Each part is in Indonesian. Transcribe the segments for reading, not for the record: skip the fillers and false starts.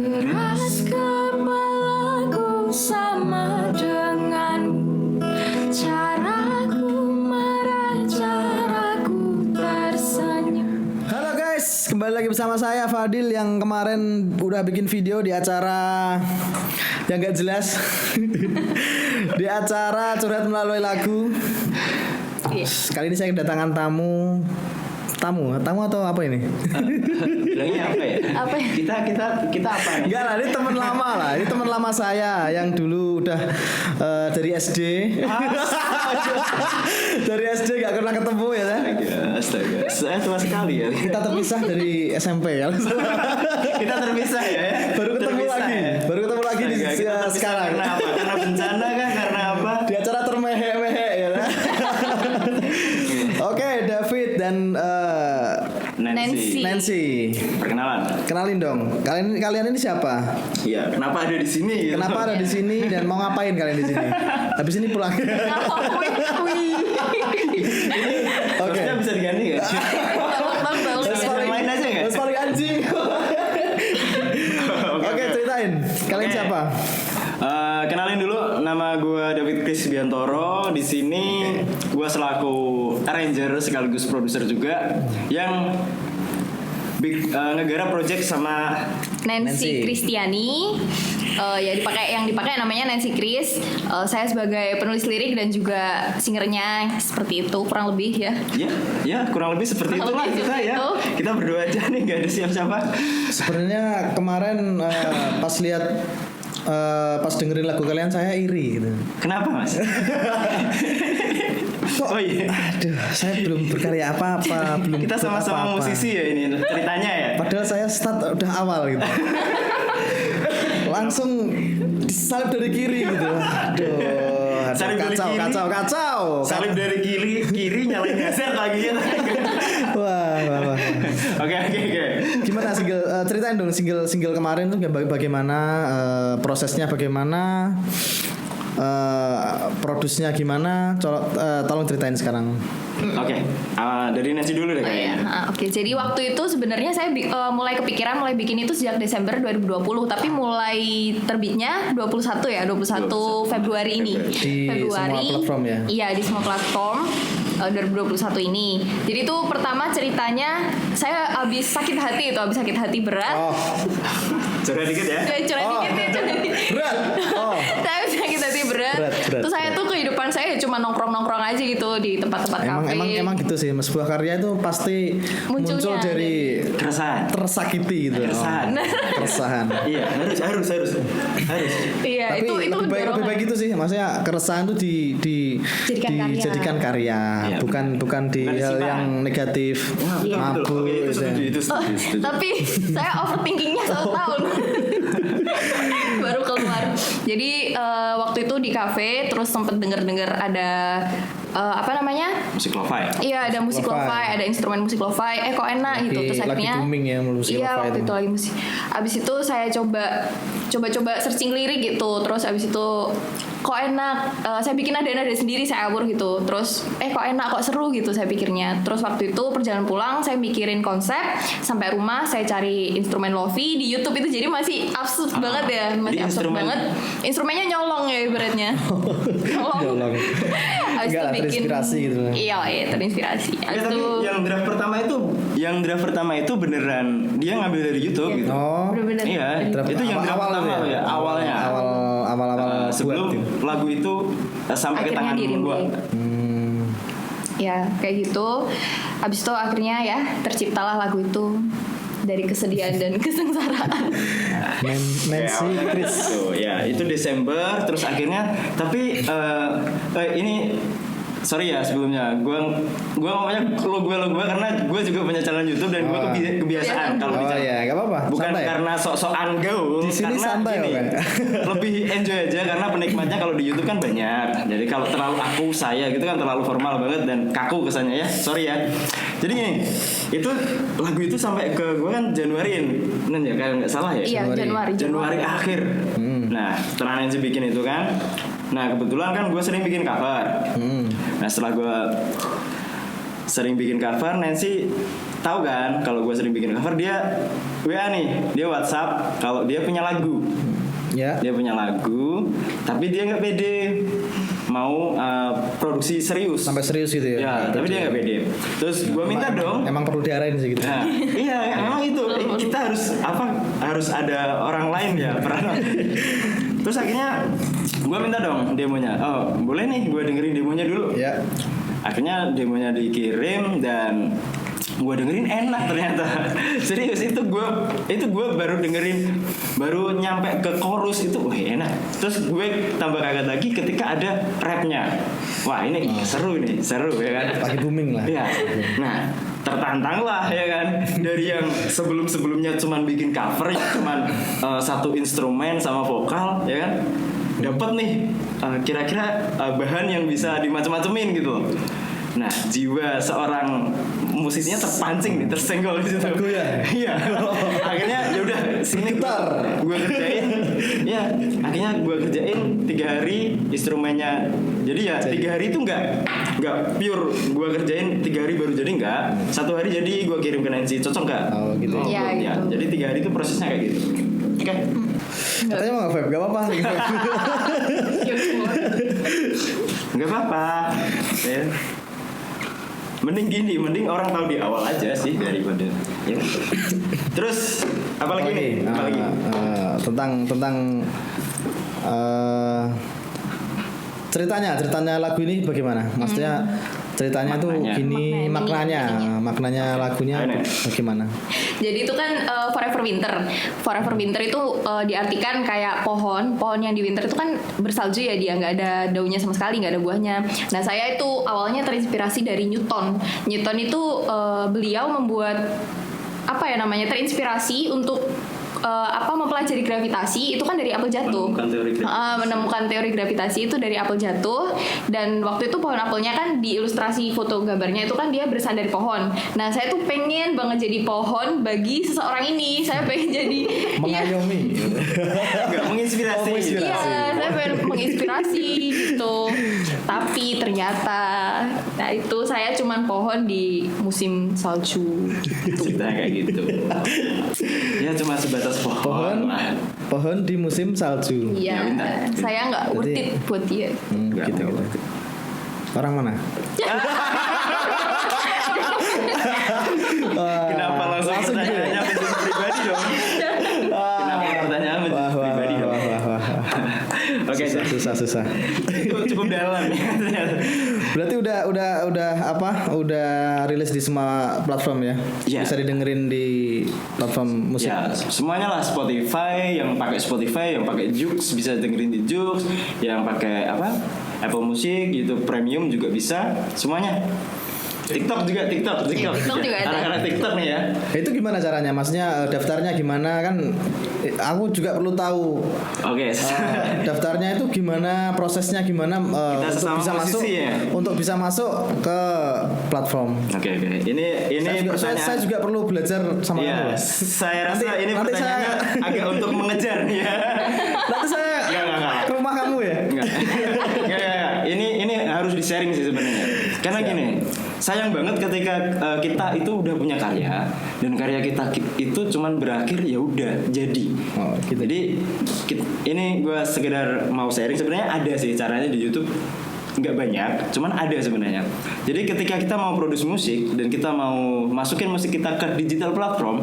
Keras kepalaku sama denganmu, caraku marah, caraku tersenyum. Halo guys, kembali lagi bersama saya Fadil yang kemarin udah bikin video di acara yang gak jelas di acara curhat melalui lagu. Kali ini saya kedatangan tamu atau apa ini? Bilangnya apa ya? Apa ya? Kita apa nih? Enggak lah, ini teman lama lah. Ini teman lama saya yang dulu udah dari SD. Dari SD gak pernah ketemu ya kan? Astaga, saya tua sekali ya. Kita terpisah dari SMP ya. Kita terpisah ya. Baru ketemu Terpisah lagi. ya? Baru ketemu lagi di Astaga, kita terpisah sekarang. Karena apa? Karena bencana kan? Karena apa? Di acara termehe-mehe ya kan? Oke, David dan Nancy. Perkenalan. Kenalin dong. Kalian ini siapa? Iya, kenapa ada di sini? Gitu? Kenapa ada di sini dan mau ngapain kalian di sini? Habis ini pulang. Oke. Maksudnya bisa diganti nggak? That's Bisa main aja nggak? That's paling anjing. Oke, ceritain. Kalian Oke. siapa? Kenalin dulu, nama gue David Chris Biantoro. Di sini gue selaku arranger sekaligus produser juga yang ngegarap project sama Nancy. Nancy Kristiani. Yang dipakai namanya Nancy Chris. Saya sebagai penulis lirik dan juga singernya seperti itu kurang lebih ya. ya kurang lebih seperti Kurang itulah lebih kita seperti ya. itu. Kita berdua aja nih, gak ada siapa-siapa. Sebenarnya kemarin pas lihat pas dengerin lagu kalian saya iri gitu. Kenapa mas? Kok, Oh iya. aduh, saya belum berkarya apa-apa, belum Kita buat sama-sama apa-apa. musisi ya ini ceritanya ya. Padahal saya start udah awal gitu. Langsung disalib dari kiri gitu. Aduh, Salib dari kiri. kacau. Salib dari kiri nyalain geser lagi ya. Wah. Oke. Gimana ceritain dong single kemarin tuh bagaimana prosesnya, bagaimana produsnya gimana? Tolong ceritain sekarang. Oke. Dari Nancy dulu deh kayaknya. Oke, jadi waktu itu sebenarnya saya mulai kepikiran mulai bikin itu sejak Desember 2020, tapi mulai terbitnya 21 Februari ini. Di semua platform ya? Iya, di semua platform 2021 ini. Jadi itu pertama ceritanya saya habis sakit hati berat. Oh, Curhat dikit ya. Curhat dikit ya, curhat dikit. berat. Oh. Saya habis sakit hati berat. Terus saya tuh kehidupan saya cuma nongkrong aja gitu di tempat-tempat kafe. Emang gitu sih, sebuah karya itu pasti muncul Munculnya dari Keresahan. tersakiti gitu. Keresahan. Keresahan. Iya, harus. Iya, Tapi itu lebih dorongan. baik gitu sih, maksudnya keresahan itu dijadikan karya, Iya, bukan di bukan hal disimpan. yang negatif, Betul. mabuk. Oke, itu gitu ya. setuju, itu setuju. Tapi saya overthinkingnya 1 tahun baru keluar. Jadi waktu itu di kafe terus sempet denger ada apa namanya? Musik lo-fi. Iya, ada musik Lo-fi. lo-fi, ada instrumen musik lo-fi. Kok enak gitu. Terus Lagi akhirnya booming ya musik iya, lo-fi waktu itu. itu lagi musik. Abis itu saya coba searching lirik gitu. Terus abis itu kok enak, saya bikin nada sendiri, saya atur gitu. Terus kok enak, kok seru gitu saya pikirnya. Terus waktu itu perjalanan pulang saya mikirin konsep, sampai rumah saya cari instrumen lofi di YouTube itu, jadi masih absurd banget ya, masih Jadi absurd banget. Instrumennya nyolong ya ibaratnya. Nyolong. Habis Enggak lah, itu bikin terinspirasi gitu. Iya, terinspirasi. Ya, Habis tapi itu yang draft pertama itu beneran dia ngambil dari YouTube gitu. Oh, bener-bener. Iya, itu yang draft awal pertama ya? ya, awalnya. Awal Sebelum buat gitu. lagu itu sampai ke akhirnya tangan di gua. ya kayak gitu. Habis itu akhirnya ya terciptalah lagu itu dari kesedihan dan kesengsaraan. Nancy Chris. Ya, itu Desember terus akhirnya tapi ini sorry ya sebelumnya gue ngomongnya lo gue karena gue juga punya channel YouTube dan gue kebiasaan kalau di channel. Iya, nggak apa-apa. Bukan Santai. karena sok-sokan gaul, Di sini karena santai, gini, oke. lebih enjoy aja karena penikmatnya kalau di YouTube kan banyak. Jadi kalau terlalu aku saya gitu kan terlalu formal banget dan kaku kesannya ya. Sorry ya. Jadi gini, itu lagu itu sampai ke gue kan Januari ya kalau nggak salah ya. Iya, Januari akhir. Nah, setelah Nancy bikin itu kan. Nah, kebetulan kan gue sering bikin cover. Nah, setelah gue sering bikin cover, Nancy tahu kan kalau gue sering bikin cover, dia WA nih, dia WhatsApp kalau dia punya lagu. Ya. Dia punya lagu, tapi dia nggak pede mau produksi serius. Sampai serius gitu ya. Ya, tapi dia nggak pede. Terus gue minta dong. Emang perlu diarahin sih gitu. Nah, iya, memang itu kita harus ada orang lain ya peran. Terus akhirnya gue minta dong demonya. Oh, boleh nih gue dengerin demonya dulu. Ya. Akhirnya demonya dikirim dan gue dengerin enak ternyata. Serius itu gue baru nyampe ke chorus itu wah enak. Terus gue tambah kaget lagi ketika ada rapnya. Wah ini seru ya kan. Lagi booming lah. Iya. Nah tertantang lah ya kan, dari yang sebelumnya cuman bikin cover cuman satu instrumen sama vokal ya kan, dapat nih kira-kira bahan yang bisa dimacem-macemin gitu loh. Nah, jiwa seorang musisinya terpancing nih, tersenggol di situ. Aku ya. Iya. Akhirnya ya udah sini gue kerjain. Ya, akhirnya gue kerjain 3 hari instrumennya. Jadi ya 3 hari itu nggak pure gue kerjain 3 hari baru jadi nggak. 1 hari jadi gue kirim ke Nancy, cocok nggak? Oh gitu. Ya, Ya, gitu. jadi 3 hari itu prosesnya kayak gitu. Oke. Katanya mau nge-vape, gak apa-apa. Nggak apa-apa. Ya. Mending orang tahu di awal aja sih daripada ya. Terus apalagi nih? Apalagi? Tentang ceritanya lagu ini bagaimana? Maksudnya ceritanya tuh Maknanya. gini, maknanya lagunya Mana? bagaimana? Jadi itu kan Forever Winter. Forever Winter itu diartikan kayak pohon yang di winter itu kan bersalju ya, dia nggak ada daunnya sama sekali, nggak ada buahnya. Nah saya itu awalnya terinspirasi dari Newton. Newton itu beliau membuat terinspirasi untuk mempelajari gravitasi itu kan dari apel jatuh. Menemukan teori gravitasi itu dari apel jatuh, dan waktu itu pohon apelnya kan di ilustrasi foto gambarnya itu kan dia bersandar di pohon. Nah saya tuh pengen banget jadi pohon bagi seseorang ini. Saya pengen jadi Mengayomi. Enggak menginspirasi. Iya, saya pengen menginspirasi gitu. Tapi ternyata, nah itu saya cuman pohon di musim salju. Ceritanya kayak gitu. Ya cuma sebatas Pohon di musim salju. Iya, Ya, bentar. saya nggak worth it buat dia. Enggak, Gitu. Orang mana? Kenapa langsung pertanyaannya menjadi pribadi dong? Kenapa pertanyaan menjadi pribadi dong? Oke, susah. itu cukup dalam ya ternyata. Berarti udah rilis di semua platform ya? Iya. Bisa didengerin di platform musik. Ya, semuanya lah. Spotify, yang pakai Spotify, yang pakai Joox bisa dengerin di Joox, yang pakai Apple Music, YouTube Premium juga bisa, semuanya. TikTok juga juga ada. Anak-anak TikTok nih ya. Itu gimana caranya? Maksudnya daftarnya gimana kan? Aku juga perlu tahu. Oke. Daftarnya itu gimana, prosesnya gimana Kita sesama musisi ya? untuk bisa masuk ke platform. Oke. Ini Saya juga perlu belajar sama Iya, kamu. saya rasa Nanti- ini nanti pertanyaannya agak untuk mengejar nih ya. Nanti saya Enggak. ke rumah kamu ya. Enggak. Ini harus di-sharing sih sebenarnya. Karena gini, sayang banget ketika kita itu udah punya karya dan karya kita itu cuman berakhir ya udah jadi. Oh, gitu. Jadi ini gue sekedar mau sharing, sebenarnya ada sih caranya di YouTube. Nggak banyak, cuman ada sebenarnya. Jadi ketika kita mau produce musik dan kita mau masukin musik kita ke digital platform,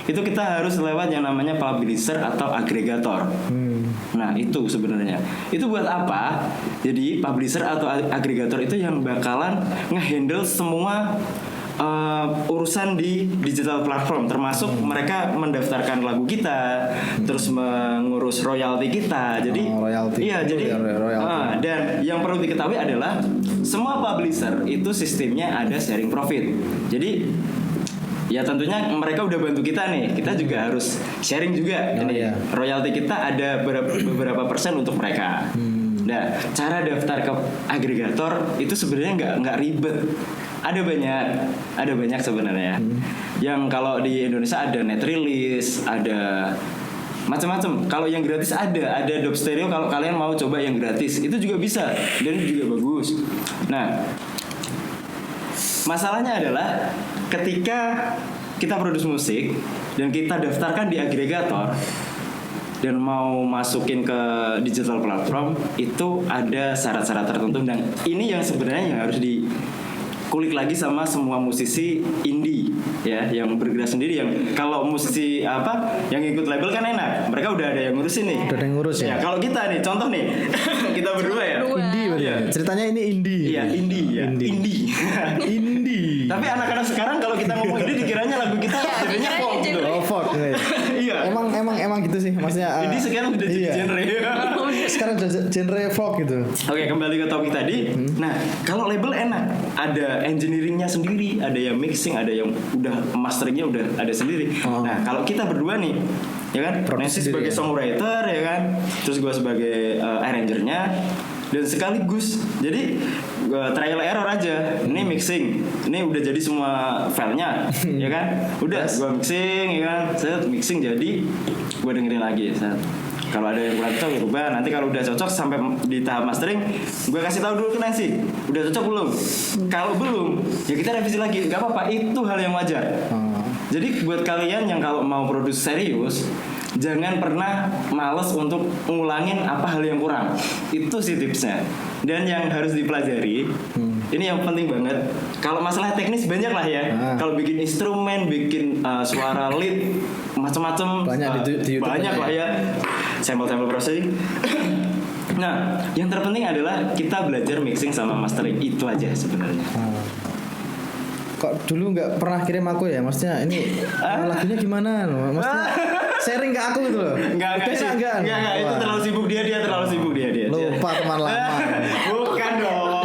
itu kita harus lewat yang namanya publisher atau agregator. Nah itu sebenarnya, itu buat apa? Jadi publisher atau agregator itu yang bakalan ngehandle semua urusan di digital platform, termasuk mereka mendaftarkan lagu kita, terus mengurus royalti kita. Jadi royalti. iya, Itu jadi ya, royalti. dan yang perlu diketahui adalah semua publisher itu sistemnya ada sharing profit. Jadi ya tentunya mereka udah bantu kita nih, kita juga harus sharing juga. Oh, Ini iya. royalti kita ada beberapa persen untuk mereka. Nah, cara daftar ke agregator itu sebenarnya nggak ribet. Ada banyak sebenarnya. Yang kalau di Indonesia ada net release, ada macam-macam. Kalau yang gratis ada Dub Stereo. Kalau kalian mau coba yang gratis itu juga bisa dan itu juga bagus. Nah, masalahnya adalah ketika kita produce musik, dan kita daftarkan di agregator dan mau masukin ke digital platform, itu ada syarat-syarat tertentu, dan ini yang sebenarnya yang harus dikulik lagi sama semua musisi indie ya, yang bergerak sendiri. Yang kalau musisi yang ikut label kan enak, mereka udah ada yang ngurusin nih. Udah ada yang ngurus ya. Kalau kita nih, contoh nih, kita berdua ya. Indie berarti. Iya. Ceritanya ini indie. Iya, indie ya. Indie. Indie. Tapi anak-anak sekarang kalau kita ngomong indie dikiranya lagu kita jadinya dikiranya folk gitu. Oh, folk. Iya. Emang gitu sih maksudnya. Indie sekarang udah jadi genre. Sekarang udah genre folk gitu. Oke, kembali ke topik tadi. Nah, kalau label enak, ada engineeringnya sendiri, ada yang mixing, ada yang udah masteringnya udah ada sendiri. Nah, kalau kita berdua nih, ya kan, Nancy sebagai songwriter, ya kan, terus gue sebagai arrangernya, dan sekaligus jadi trial error aja. Ini mixing, ini udah jadi semua filenya, ya kan, udah gue mixing, ya kan, set mixing jadi gue dengerin lagi, set. Kalau ada yang kurang cocok ya rubah. Nanti kalau udah cocok sampai di tahap mastering, gue kasih tahu dulu ke Nancy, udah cocok belum? Kalau belum, ya kita revisi lagi. Gak apa-apa, itu hal yang wajar. Jadi buat kalian yang kalau mau produksi serius, jangan pernah males untuk ngulangin apa hal yang kurang. Itu sih tipsnya. Dan yang harus dipelajari, ini yang penting banget. Kalau masalah teknis banyak lah ya. Kalau bikin instrumen, bikin suara lead, macam-macam banyak di YouTube banyak lah ya. Sampel-sampel processing. Nah, yang terpenting adalah kita belajar mixing sama mastering, itu aja sebenarnya. Kok dulu nggak pernah kirim aku ya? Maksudnya ini lagunya gimana? Maksudnya sharing ke aku gitu loh. Enggak, itu terlalu sibuk dia terlalu sibuk dia. Lupa teman lama. Bukan dong.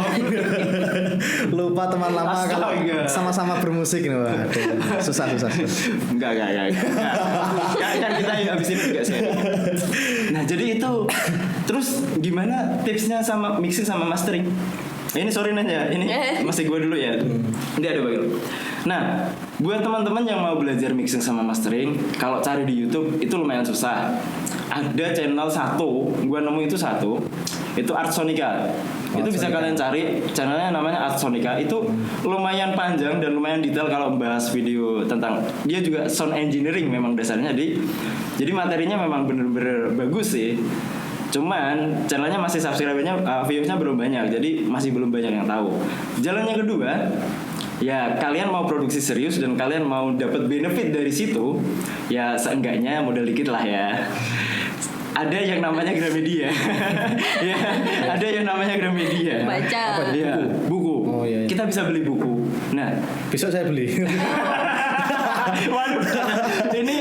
Lupa teman lama kalau sama-sama bermusik nih. Susah. Enggak. Kan kita habis ini juga sharing. Nah, jadi itu. Terus gimana tipsnya sama mixing sama mastering? Ini sorry nanya, ini masih gue dulu ya. Ini ada bagian. Nah, buat teman-teman yang mau belajar mixing sama mastering, kalau cari di YouTube itu lumayan susah. Ada channel satu, gue nemu itu satu, itu Art Sonica. Itu bisa kalian cari, channelnya namanya Art Sonica. Itu lumayan panjang dan lumayan detail kalau membahas video tentang, dia juga sound engineering memang dasarnya. Jadi materinya memang bener-bener bagus sih. Cuman channelnya masih subscribe-nya, viewsnya belum banyak, jadi masih belum banyak yang tahu. Jalan yang kedua, ya kalian mau produksi serius dan kalian mau dapat benefit dari situ, ya seenggaknya modal dikit lah ya. Ada yang namanya Gramedia. Ya, ada yang namanya Gramedia. Baca. Ya, buku. Oh, iya. Kita bisa beli buku. Nah, besok saya beli. Waduh, ini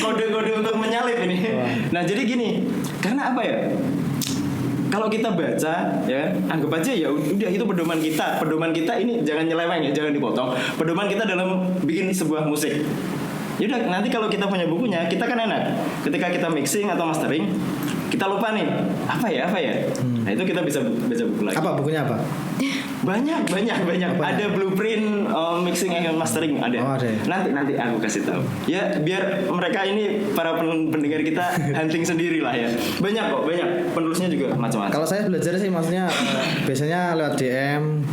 kode-kode untuk menyalip ini. Nah, jadi gini, karena apa ya? Kalau kita baca, ya anggap aja ya udah itu pedoman kita. Pedoman kita ini jangan nyeleweng ya, jangan dipotong. Pedoman kita dalam bikin sebuah musik. Yaudah, nanti kalau kita punya bukunya, kita kan enak. Ketika kita mixing atau mastering, kita lupa nih apa ya. Nah, itu kita bisa baca buku lagi. Apa bukunya apa? Banyak. Ada blueprint mixing and mastering ada. Oh, ada. Nanti aku kasih tahu. Ya biar mereka ini para pendengar kita hunting sendiri lah ya. Banyak penulisnya juga macam-macam. Kalau saya belajar sih maksudnya biasanya lewat DM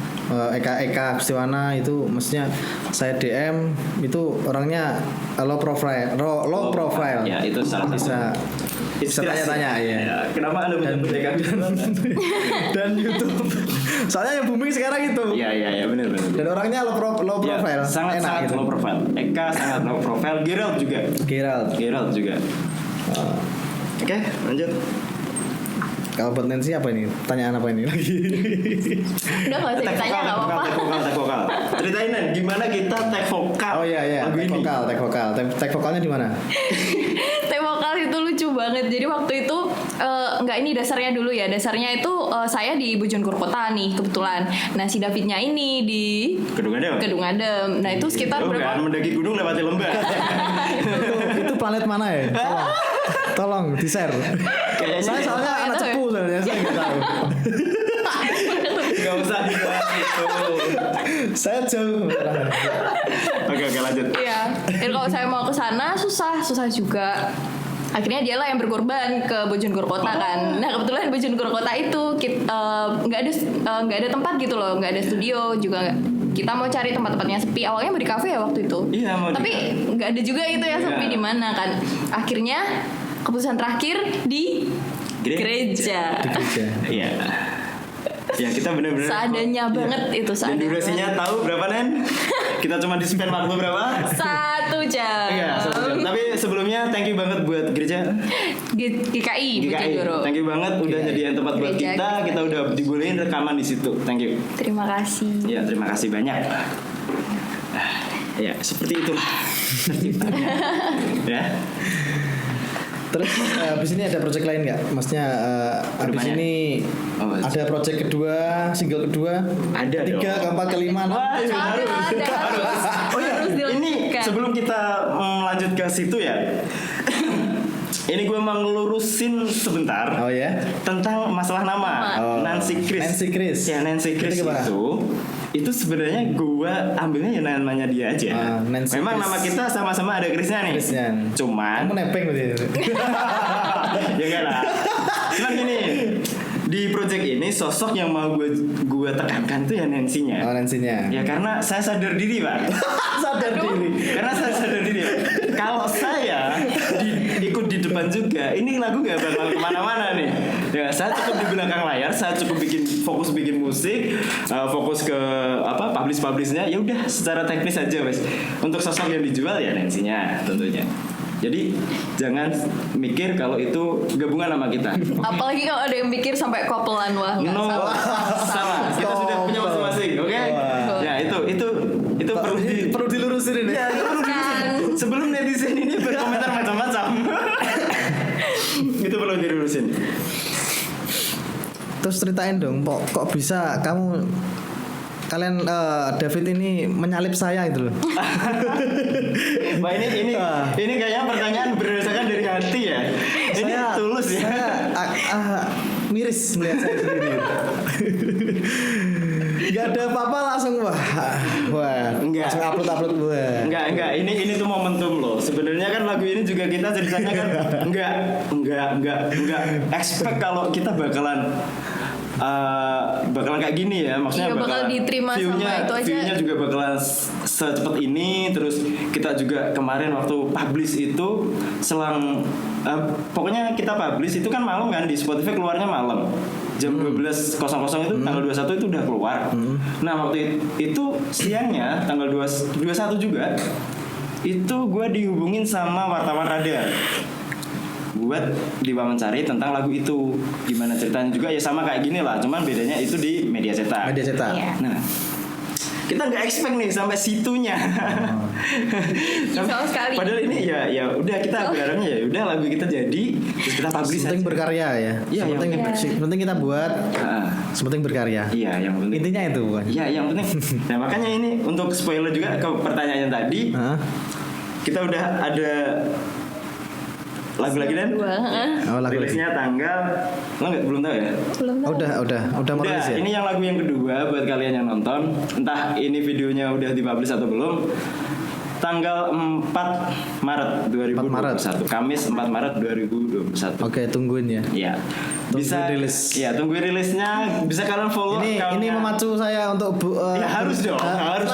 Eka Gustiwana itu, maksudnya saya DM itu orangnya low profile. Ya, itu salah bisa tanya-tanya ya. Kenapa Anda menyebut Eka dan YouTube. Soalnya yang booming sekarang itu. Iya, benar. Dan orangnya low profile. Ya, sangat gitu. low profile. Eka sangat low profile. Gerald juga. Oke, lanjut. Kalau buat Nancy apa ini? Pertanyaan apa ini lagi? Udah gak usah ditanya, gak apa-apa. Tag vokal. Ceritain Nan, gimana kita tag vokal? Oh iya, tag vokal. Tag vokalnya di mana? Tag vokal itu lucu banget. Jadi waktu itu enggak, ini dasarnya dulu ya. Dasarnya itu saya di Bojonegoro Kota nih kebetulan. Nah, si Davidnya ini di Kedung Adem. Nah, itu sekitar berapa? Mendaki gunung lewati lembah. itu planet mana ya? Tolong di-share. Soalnya anak cepu sebenarnya, saya nggak tahu. Gak usah dibahas itu. Saya jauh. Oke, lanjut. Iya. Dan kalau saya mau ke sana susah juga. Akhirnya dialah yang berkorban ke Bojonegoro Kota kan. Nah, kebetulan Bojonegoro Kota itu nggak ada tempat gitu loh, nggak ada studio juga kita mau cari tempat-tempat yang sepi. Awalnya mau di kafe ya waktu itu. Iya, mau di Tapi nggak ada juga itu yang sepi Iya. di mana kan. Akhirnya keputusan terakhir di gereja. Di gereja. Iya. Ya kita benar-benar Seadanya banget itu Dan seadanya. durasinya tahu berapa Nen? Kita cuma di spend waktu berapa? 1 jam. Iya, 1 jam. Tapi sebelumnya thank you banget buat gereja GKI Bojonegoro. Thank you banget udah jadiin tempat buat Gereja kita. Kita udah dibolehin rekaman di situ. Thank you. Terima kasih. Ya, terima kasih banyak. Ya, seperti itulah terciptanya. Ya. Terus abis ini ada project lain nggak? Maksudnya abis banyak. ini Oh, ada project kedua, single kedua, Ada ketiga, dong. keempat, kelima. Wah, iya, harus. Harus. Oh iya, Harus ini dilakukan. sebelum kita lanjut ke situ ya. Ini gue mau ngelurusin sebentar Oh ya? tentang masalah nama. Oh. Nancy Chris. Nancy Chris. Ya, Nancy Chris Itu gimana? itu sebenarnya gue ambilnya ya namanya dia aja. Nancy Memang Chris. nama kita sama-sama ada Chrisnya nih. Chrisnya. Cuman Kamu nepeng berarti. ya enggak lah. Cuman gini, di project ini sosok yang mau gue tekankan tuh ya Nancy-nya. Oh, Nancy-nya. Ya karena saya sadar diri, Pak. Sadar diri. Karena saya sadar diri. Kalau saya ikut di depan juga, ini lagu gak bakal kemana-mana nih. Ya, saya cukup di belakang layar, saya cukup fokus bikin musik, fokus ke publish-publishnya. Ya udah, secara teknis aja, wes. Untuk sosok yang dijual ya Nancy-nya tentunya. Jadi jangan mikir kalau itu gabungan sama kita. Apalagi kalau ada yang pikir sampai kopelan, wah nggak No, salah. salah. Kita sudah punya masing-masing, oke? Wah. Ya itu Perlu dilurusin ini. Ya, Kan. sebelum netizen ini berkomentar macam-macam. Itu perlu dilurusin. Terus ceritain dong, kok bisa kalian David ini menyalip saya gitu loh. Wah ini kayaknya pertanyaan berdasarkan dari hati ya. Ini tulus ya. Saya miris melihat saya sendiri. Gak ada apa-apa langsung wah Enggak. langsung upload wah. Enggak. Ini tuh momentum loh. Sebenarnya kan lagu ini juga kita ceritanya kan enggak expect kalau kita bakalan kayak gini ya, maksudnya Iya, bakal diterima sama itu aja. View-nya juga bakalan secepat ini. Terus kita juga kemarin waktu publish itu selang pokoknya kita publish itu kan malam kan, di Spotify keluarnya malam jam 12.00 itu tanggal 21 itu udah keluar. Nah waktu itu siangnya tanggal 21 juga itu gue dihubungin sama wartawan Radar buat diwawancara tentang lagu itu, gimana ceritanya juga ya sama kayak gini lah, cuman bedanya itu di media cetak. Media cetak. Iya. Nah, kita nggak expect nih sampai situnya. Sama sekali. Padahal ini ya udah kita berharapnya ya udah lagu kita jadi terus kita publish Penting aja. berkarya ya. Iya, Penting iya. penting kita buat, Ah, penting berkarya. iya yang penting. Intinya itu bukan. Iya yang penting. Nah makanya ini untuk spoiler juga ke pertanyaan tadi, Hah? kita udah ada lagu lagi dan Oh, lagu lagi. rilisnya tanggal belum tahu ya. Belum tahu. Udah merilis ya. Ini yang lagu yang kedua buat kalian yang nonton. Entah ini videonya udah dipublish atau belum. Tanggal 4 Maret 2021. Kamis 4 Maret 2021. Oke, tungguin ya. Iya. Bisa rilis. Iya, tunggu rilisnya. Bisa kalian follow Ini account-nya. memacu saya untuk Ya harus dong, harus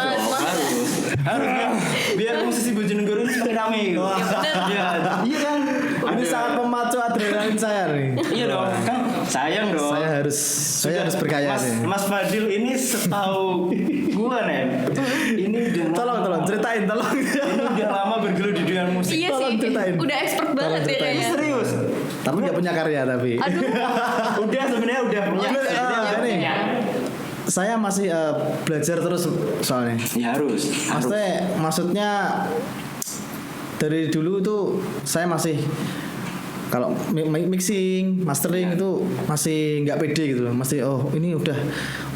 biar musisi Bojonegoro ini semakin rame gitu. Iya kan. ini Ada- sangat memacu adrenalin saya nih. Iya dong, kan sayang dong. Saya harus berkarya Mas, nih. Mas Fadil ini setahu gua nih. Ini udah Tolong ceritain, tolong. Ini udah lama bergelut di dunia musik. Iya Tolong sih. ceritain. Udah expert banget ya ceritain. kayaknya. Serius. Tapi nggak punya karya tapi. Aduh. Udah sebenarnya udah punya. Udah, Udah nih. punya. Saya masih belajar terus soalnya. Ya harus. Maksudnya dari dulu tuh saya masih kalau mixing, mastering itu masih nggak pede gitu loh. Masih ini udah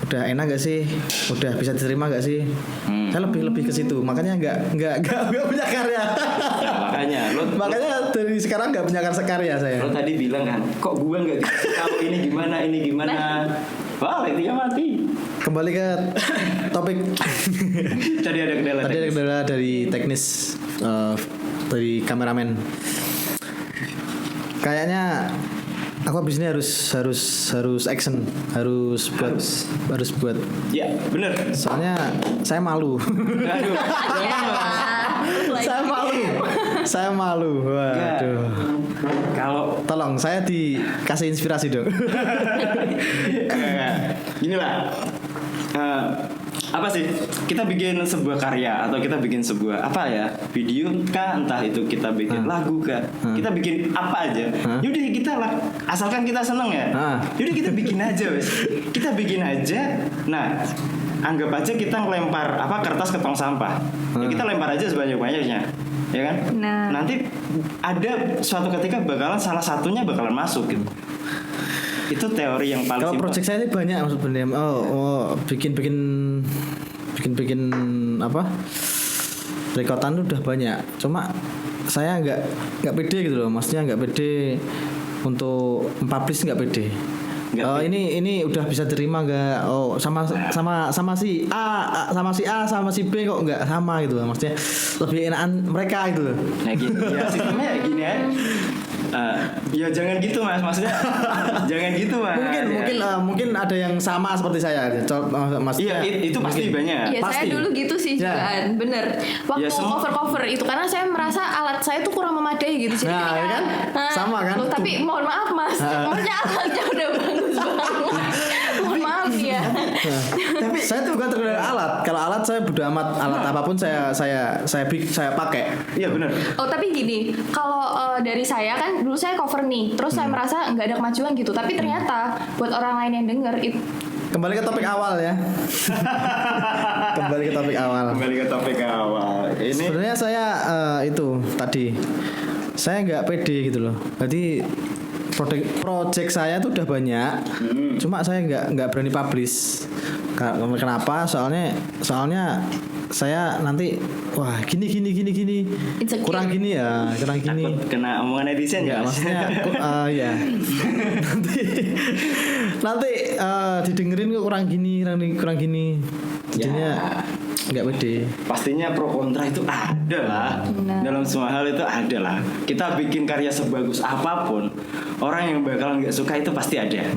enak gak sih? Udah bisa diterima gak sih? Saya lebih ke situ. Makanya nggak punya karya. Ya, Makanya dari sekarang nggak punya karya saya. lo tadi bilang kan, kok gua nggak dikasih tahu ini gimana? Wah, intinya mati. Kembali ke topik. Tadi ada kendala. Tadi ada kendala dari teknis dari kameramen. Kayaknya Aku abis ini harus action, harus buat. Ya, bener. Soalnya saya malu. Aduh, jangan lah. Saya malu. Waduh. Kalau Tolong saya dikasih inspirasi dong. gini lah. Apa sih, kita bikin sebuah karya atau kita bikin sebuah apa ya, video kah, entah itu kita bikin lagu kah, kita bikin apa aja, yaudah kita lah, asalkan kita seneng ya, yaudah kita bikin aja wes, kita bikin aja. Nah, anggap aja kita ngelempar apa kertas ke tong sampah, ya kita lempar aja sebanyak-banyaknya, ya kan? Nah. Nanti ada suatu ketika bakalan salah satunya bakalan masuk gitu. Itu teori yang paling Kalau simpel. project saya ini banyak maksudnya. Bikin apa? Rekotan tuh udah banyak. Cuma saya nggak pede gitu loh. Maksudnya nggak pede untuk publish, nggak pede. Ini udah bisa terima nggak? Sama si A sama si B kok nggak sama gitu. Maksudnya lebih enakan mereka gitu loh. Nah gini, ya sistemnya gini ya. Ya jangan gitu mas, maksudnya jangan gitu mas. Mungkin ada yang sama seperti saya. Iya itu pasti banyak. Iya saya dulu gitu sih juga, bener. Waktu cover itu karena saya merasa alat saya tuh kurang memadai gitu. Jadi ya kan? Sama kan? Loh, tapi mohon maaf mas, maksudnya alatnya udah bagus banget. Mohon maaf ya. Tapi saya tuh bukan terkenal alat. Kalau alat saya bodo amat, alat apapun saya pakai. Iya benar. Oh tapi gini, kalau dari saya kan dulu saya cover nih, terus saya merasa nggak ada kemajuan gitu. Tapi ternyata buat orang lain yang denger itu. Kembali ke topik awal ya. Kembali ke topik awal. Ini sebenarnya saya itu tadi saya nggak pede gitu loh. Jadi project saya tuh udah banyak, cuma saya nggak berani publish. Kenapa? Soalnya saya nanti wah gini kurang gini. takut kena omongan netizen ya. Maksudnya ya nanti didengerin kok kurang gini jadinya nggak pede. Pastinya pro kontra itu ada lah. Dalam semua hal itu ada lah. Kita bikin karya sebagus apapun, orang yang bakalan nggak suka itu pasti ada.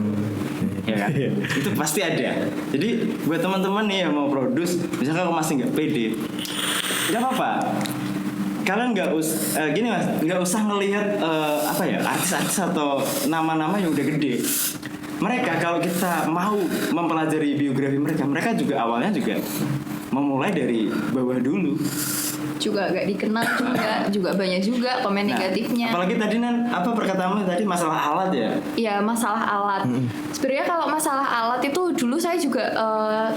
Ya kan? Itu pasti ada. Jadi buat teman-teman nih yang mau produce, misalkan kamu masih nggak pede, nggak apa-apa. Kalian nggak usah ngelihat apa ya, artis-artis atau nama-nama yang udah gede. Mereka kalau kita mau mempelajari biografi mereka juga awalnya juga memulai dari bawah dulu. Juga gak dikenal juga banyak juga komen negatifnya. Apalagi tadi apa perkataanmu tadi masalah alat ya? Iya masalah alat. Sebenarnya kalau masalah alat itu dulu saya juga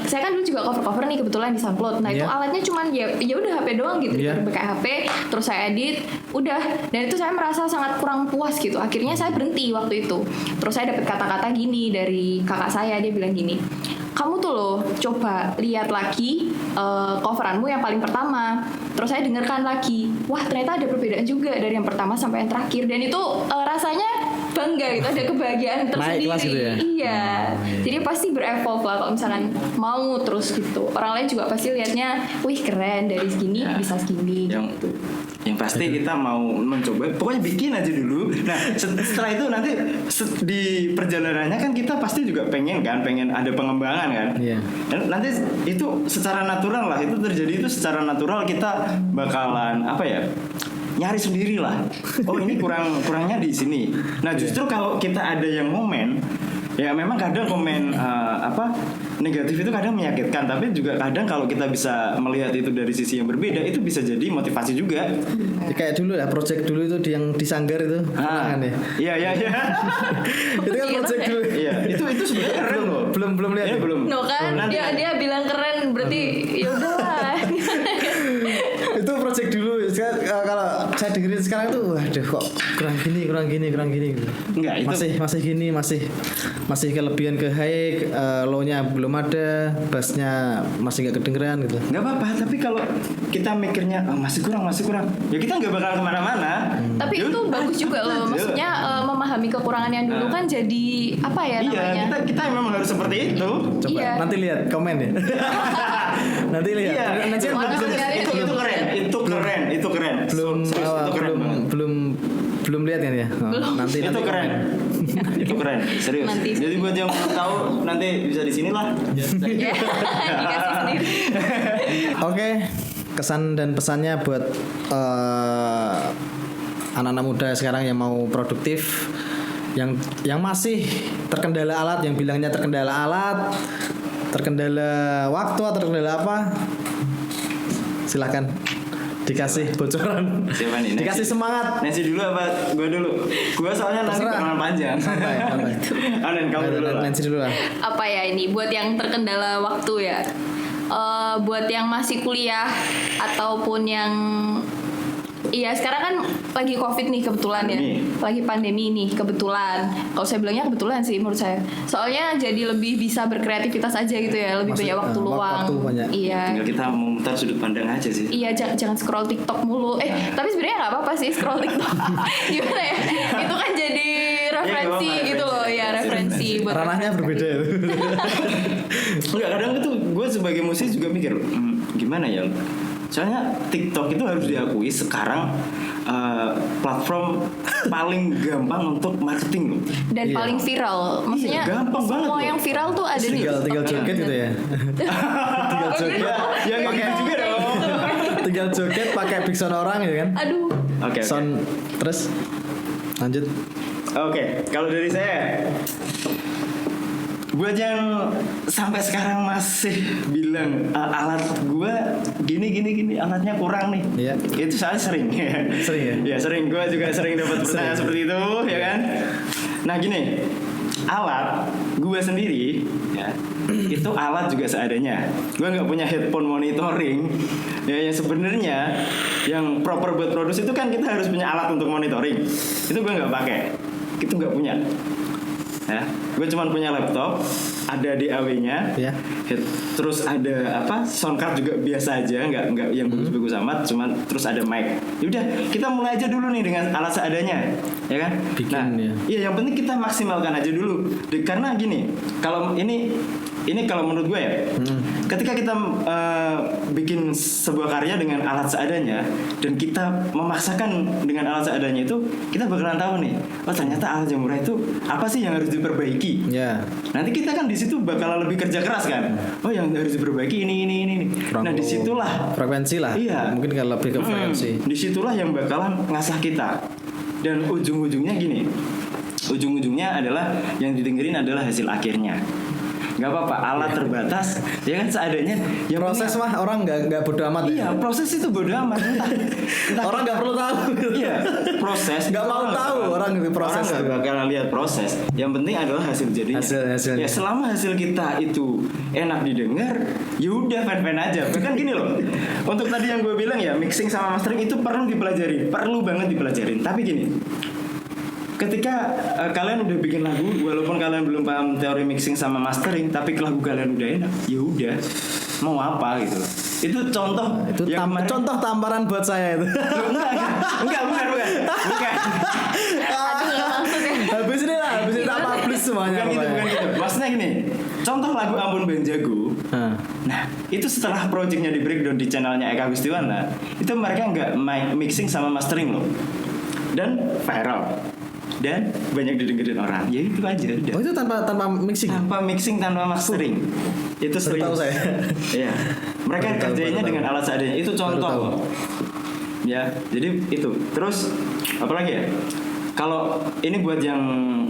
saya kan dulu juga cover nih kebetulan di SoundCloud. Nah itu alatnya cuman ya udah HP doang gitu, pakai HP, terus saya edit, udah. Dan itu saya merasa sangat kurang puas gitu. Akhirnya saya berhenti waktu itu. Terus saya dapat kata-kata gini dari kakak saya, dia bilang gini, kamu tuh loh coba lihat lagi coveranmu yang paling pertama. Terus saya dengarkan lagi, wah ternyata ada perbedaan juga dari yang pertama sampai yang terakhir. Dan itu rasanya bangga gitu, ada kebahagiaan tersendiri. Gitu ya? Iya. Jadi pasti berevolve lah kalau misalkan mau terus gitu. Orang lain juga pasti lihatnya, wih keren dari segini bisa segini. Yang pasti kita mau mencoba, pokoknya bikin aja dulu. Nah setelah itu nanti di perjalanannya kan kita pasti juga pengen ada pengembangan kan. Dan nanti itu secara natural lah, itu terjadi itu secara natural, kita bakalan apa ya, nyari sendiri lah. Oh ini kurangnya di sini. Nah justru kalau kita ada yang momen, ya memang kadang komen negatif itu kadang menyakitkan, tapi juga kadang kalau kita bisa melihat itu dari sisi yang berbeda, itu bisa jadi motivasi juga. Kayak dulu ya, project dulu itu yang di Sanggar itu. Iya. Itu kan project dulu. Iya, itu sebenarnya keren loh. Belum lihat. Belum. No kan dia bilang keren, berarti ya udahlah. Itu project dulu. Kalau saya dengerin sekarang tuh, waduh kok kurang gini. Enggak, itu masih gini, masih kelebihan ke high, low-nya belum ada, bass-nya masih nggak kedengeran gitu. Nggak apa-apa, tapi kalau kita mikirnya masih kurang, ya kita nggak bakal kemana-mana. Tapi itu bagus juga loh, maksudnya memahami kekurangan yang dulu kan jadi apa ya namanya? Iya, kita memang harus seperti itu. Coba nanti lihat komen ya. Nanti lihat. Itu keren. Belum Belum lihat kan ya? Belum. Nanti Itu nanti keren. Itu keren, serius. Nanti. Jadi buat yang belum tahu nanti bisa di sini lah. Ya, dikasih sendiri. Oke, kesan dan pesannya buat anak-anak muda sekarang yang mau produktif, yang masih terkendala alat, yang bilangnya terkendala alat, terkendala waktu atau terkendala apa? Silahkan dikasih bocoran. Siapa nih? Dikasih semangat. Nancy dulu apa gua dulu? Gua soalnya nanti Terserah. perkenalan panjang. Santai. Anen kamu dulu lah. Nanti dulu lah. Apa ya ini buat yang terkendala waktu ya, buat yang masih kuliah ataupun yang iya sekarang kan lagi covid nih kebetulan ya, lagi pandemi nih kebetulan. Kalau saya bilangnya kebetulan sih menurut saya, soalnya jadi lebih bisa berkreativitas aja gitu ya, lebih banyak waktu luang. Waktu banyak. Iya. Tinggal kita memutar sudut pandang aja sih. Iya, jangan scroll TikTok mulu. Tapi sebenarnya nggak apa-apa sih scroll TikTok. Gimana ya? Itu kan jadi referensi Iya, gitu loh ya, referensi buat Ranahnya berbeda ya. Enggak, kadang itu gue sebagai musisi juga mikir gimana ya. Soalnya TikTok itu harus diakui sekarang platform paling gampang untuk marketing loh. dan Iya. paling viral. Maksudnya gampang banget semua loh. yang viral tuh ada di tinggal TikTok. joget gitu ya. Tinggal joget. Ya nggak gitu juga dong. Tinggal joget pakai big sound orang gitu kan. Aduh. Oke. Sound terus lanjut. Oke, kalau dari saya buat yang sampai sekarang masih bilang alat gue gini alatnya kurang nih. Iya. Itu saya sering. Sering ya? Ya sering, gue juga sering dapat pertanyaan seperti itu, ya kan? Nah gini, alat gue sendiri ya itu alat juga seadanya. Gue nggak punya headphone monitoring. Ya yang sebenarnya yang proper buat produksi itu kan kita harus punya alat untuk monitoring. Itu gue nggak pakai. Itu nggak punya. Ya, gue cuma punya laptop, ada DAW-nya, Ya. terus ada apa sound card juga biasa aja, nggak yang bagus-bagus amat, cuman terus ada mic. Yaudah, kita mulai aja dulu nih dengan alat seadanya, ya kan? Bikin, nah, ya. iya yang penting kita maksimalkan aja dulu, karena gini, kalau ini kalau menurut gue ya, ketika kita bikin sebuah karya dengan alat seadanya dan kita memaksakan dengan alat seadanya itu, kita bakalan tahu nih, oh ternyata alat yang murah itu apa sih yang harus diperbaiki. Ya. Nanti kita kan di situ bakalan lebih kerja keras kan. Oh yang harus diperbaiki ini. Kurang Nah disitulah frekuensi lah. Iya. Mungkin kalau lebih ke frekuensi. disitulah yang bakalan ngasah kita. Dan ujung-ujungnya gini, ujung-ujungnya adalah yang didengerin adalah hasil akhirnya. Gak apa-apa, alat terbatas, ya kan seadanya. Yang Proses penting- mah orang nggak bodo amat. Iya, proses itu bodo amat. Entah Orang nggak perlu tahu. Iya, proses. Nggak mau tahu orang itu proses. Orang nggak bakalan lihat proses. Yang penting adalah hasil jadinya. Hasilnya. Ya selama hasil kita itu enak didengar, ya udah fan aja. Bahkan gini loh. Untuk tadi yang gue bilang ya, mixing sama mastering itu perlu dipelajari, perlu banget dipelajarin. Tapi gini, ketika kalian udah bikin lagu, walaupun kalian belum paham teori mixing sama mastering, tapi lagu kalian udah enak, ya udah mau apa gitu loh. Itu contoh. Itu yang kemarin- contoh tamparan buat saya itu. Enggak, bukan. Aduh nggak langsung ya. Habis ini lah, habis ini tak publish semuanya. Bukan gitu. Maksudnya gini, contoh lagu Ampun Ben Jago. Nah. Nah, itu setelah projectnya di breakdown di channelnya Eka Gustiwana, itu mereka nggak mixing sama mastering loh, dan viral, dan banyak didengerin orang. Ya itu aja udah. Oh itu tanpa mixing. Tanpa mixing, tanpa mastering. Itu Baru sering. tahu saya. Iya. Mereka Baru tahu, kerjanya baru dengan tahu. alat seadanya. Itu Baru tahu. contoh. Ya, jadi itu. Terus apa lagi ya? Kalau ini buat yang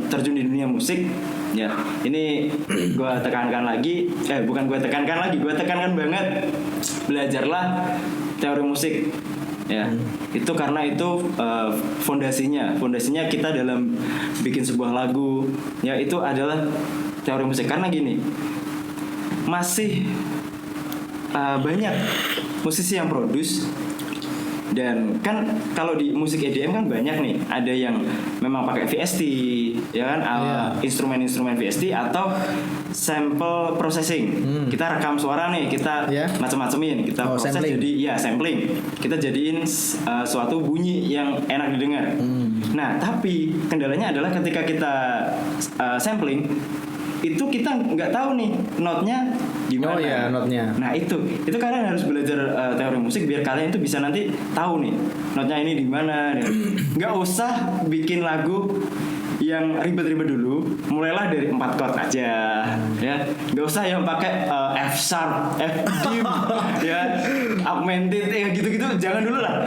terjun di dunia musik, ya ini gue tekankan lagi. Bukan gue tekankan lagi, gue tekankan banget. Belajarlah teori musik. Ya, itu karena itu fondasinya kita dalam bikin sebuah lagu, ya itu adalah teori musik. Karena gini, masih banyak musisi yang produce. Dan kan kalau di musik EDM kan banyak nih, ada yang memang pakai VST, ya kan, instrumen-instrumen VST atau sample processing. Kita rekam suara nih, kita Yeah. macam-macamin, kita proses sampling. jadi sampling. Kita jadiin suatu bunyi yang enak didengar. Nah, tapi kendalanya adalah ketika kita sampling, itu kita nggak tahu nih notnya di mana. Oh iya, notnya. Nah itu kalian harus belajar teori musik biar kalian itu bisa nanti tahu nih notnya ini di mana. Nggak usah bikin lagu yang ribet-ribet dulu, mulailah dari 4 chord aja, ya. Nggak usah yang pakai F sharp, F dim, ya, augmented, gitu-gitu, jangan dulu lah.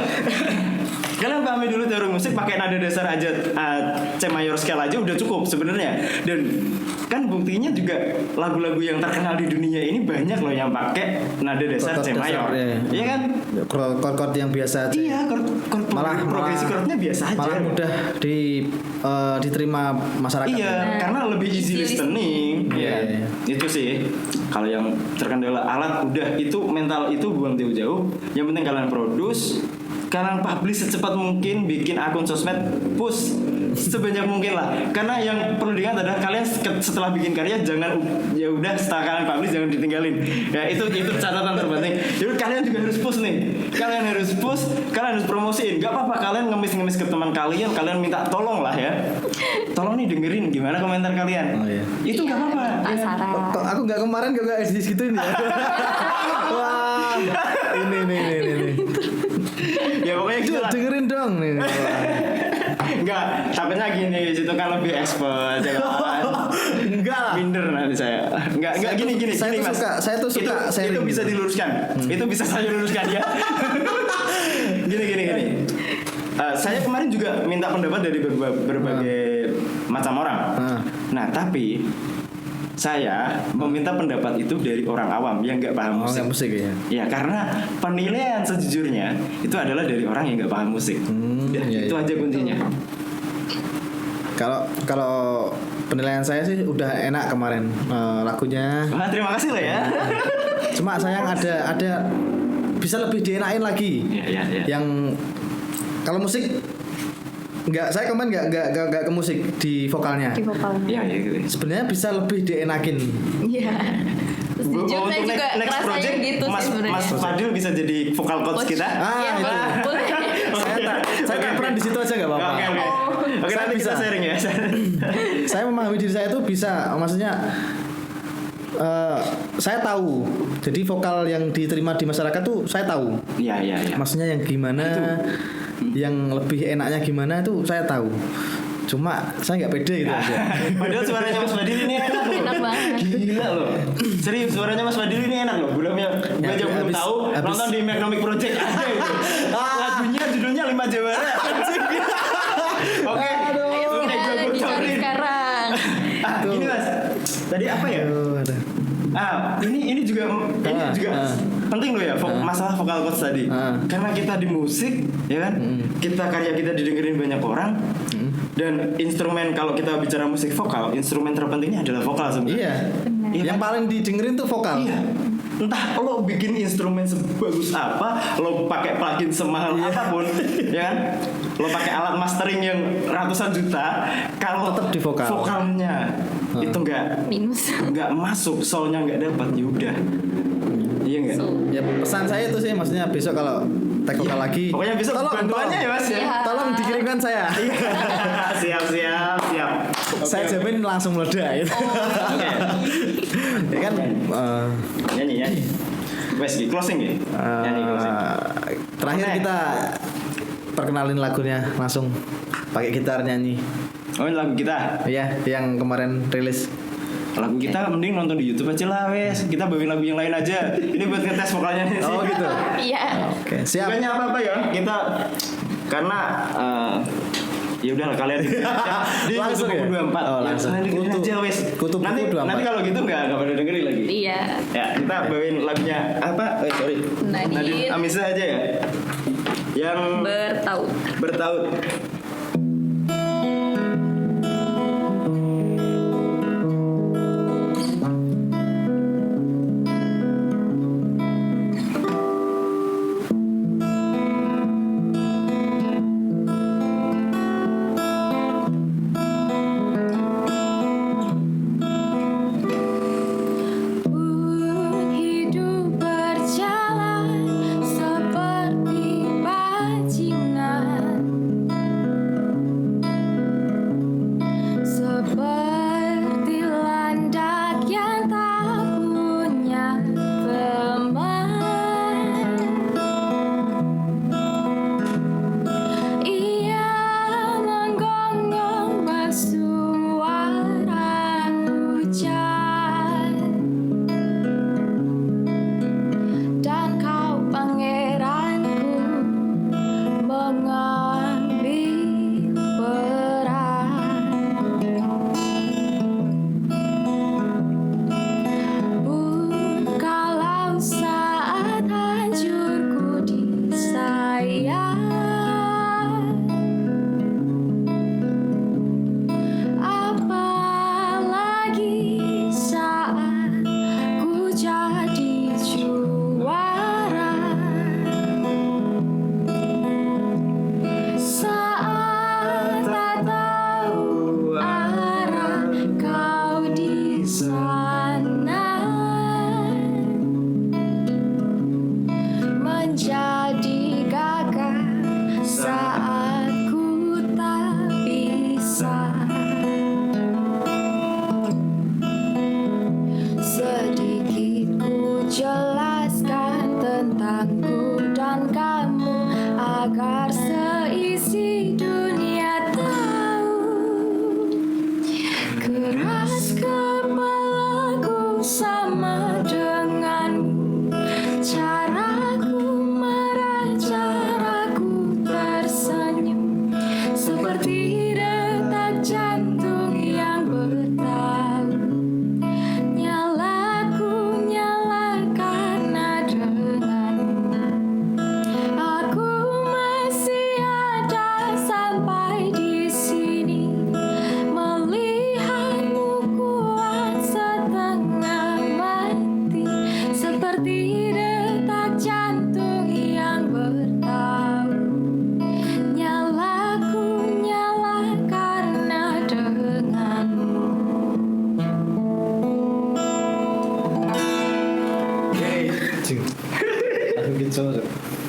Kalian pahami dulu teori musik, pakai nada dasar aja, C mayor scale aja udah cukup sebenarnya. Dan kan buktinya juga lagu-lagu yang terkenal di dunia ini banyak loh yang pakai nada dasar C mayor, iya kan? Chord yang biasa aja. Iya, chord progresi chordnya biasa aja. Malah mudah diterima masyarakat. Iya, karena lebih easy listening. Iya. Itu sih. Kalau yang terkendala alat udah itu mental itu buang jauh-jauh. Yang penting kalian produce, kalian publish secepat mungkin, bikin akun sosmed, push sebanyak mungkin lah. Karena yang perlu diingat adalah kalian setelah bikin karya jangan ya udah setelah kalian publish jangan ditinggalin. Ya itu catatan terpenting. Jadi kalian juga harus push nih. Kalian harus push, kalian harus promosiin. Gak apa-apa kalian ngemis ke teman kalian minta tolong lah ya. Tolong nih dengerin gimana komentar kalian. Oh, iya. Itu gak apa-apa. Tak Ya. saran. Kok aku nggak kemarin gak gituin ya. Wah, ini. Ya pokoknya gitu lah. Dengerin dong nih. Enggak, takutnya gini, situ kan lebih expert ya kan. Enggak lah. Minder nanti saya. Enggak gini Saya tuh Mas. saya tuh suka itu sharing. bisa diluruskan. Itu bisa saya luruskan ya. Gini. Saya kemarin juga minta pendapat dari berbagai macam orang. Nah, tapi saya meminta pendapat itu dari orang awam yang nggak paham musik. Nggak musik ya. Ya karena penilaian sejujurnya itu adalah dari orang yang nggak paham musik. Iya, Itu iya. aja kuncinya. Kalau penilaian saya sih udah enak kemarin lagunya. Wah, terima kasih loh ya. Cuma sayang ada bisa lebih dienakin lagi. Iya. Yang kalau musik saya kemarin nggak ke musik di vokalnya. Di vokal. Iya gitu. Sebenarnya bisa lebih dienakin. Iya. Jujur saya Untuk juga next rasanya project, gitu Mas sih sebenarnya. Mas Fadil bisa jadi vokal coach kita. Iya, itu. boleh. Saya tak peran di situ aja nggak apa-apa. Oke, Saya nanti kita bisa. sharing ya. Saya memahami diri saya itu bisa, maksudnya saya tahu. Jadi vokal yang diterima di masyarakat tuh saya tahu. Iya. Maksudnya yang gimana, yang lebih enaknya gimana itu saya tahu. Cuma saya nggak pede gitu aja. Padahal suaranya Mas Fadil ini enak loh. Enak banget. Gila loh. Serius suaranya Mas Fadil ini enak loh. Gue aja belum tahu nonton di Magnomic Project aja itu. Lagunya judulnya 5 Jawara. Oke. Oke, Ayo, gue dicari bocorin. sekarang. Ini Mas. Tadi apa ya? Aduh. Ini juga penting loh ya masalah vokal coach tadi. Karena kita di musik, ya kan? Karya kita didengerin banyak orang. Dan instrumen kalau kita bicara musik vokal, instrumen terpentingnya adalah vokal sebenarnya. Iya. Yang paling didengerin tuh vokal. Iya. Entah lo bikin instrumen sebagus apa, lo pakai plugin semahal apapun, ya kan? Lo pakai alat mastering yang ratusan juta, kalau Tetap di vokal. vokalnya itu nggak masuk, soulnya nggak dapat, ya udah. Iya nggak? Ya pesan saya itu sih, maksudnya besok kalau tag vokal lagi. Pokoknya besok bantuannya ya Mas ya. Tolong dikirimkan saya. Siap. Saya jamin langsung meledak itu. Oke. Ya kan Nyanyi. Wes closing ya. Nyanyi closing. terakhir kita perkenalin lagunya langsung pakai gitar nyanyi. Oh, ini lagu kita. Iya, yang kemarin rilis. Lagu kita mending nonton di YouTube aja lah wes. Kita bawain lagu yang lain aja. Ini buat ngetes vokalnya nih. Oh gitu. Iya. Oke, siap. Bukannya apa-apa ya. Kita karena ya udahlah kalian di Langsung YouTube ya? 24. Oh, langsung. Nanti dengerin aja wes. Kutu Nanti 24. kalau gitu enggak pada dengerin lagi. Iya. Ya, kita bawain lagunya apa? Sorry. Nadine Amisa aja ya. Yang Bertaut. bertaut.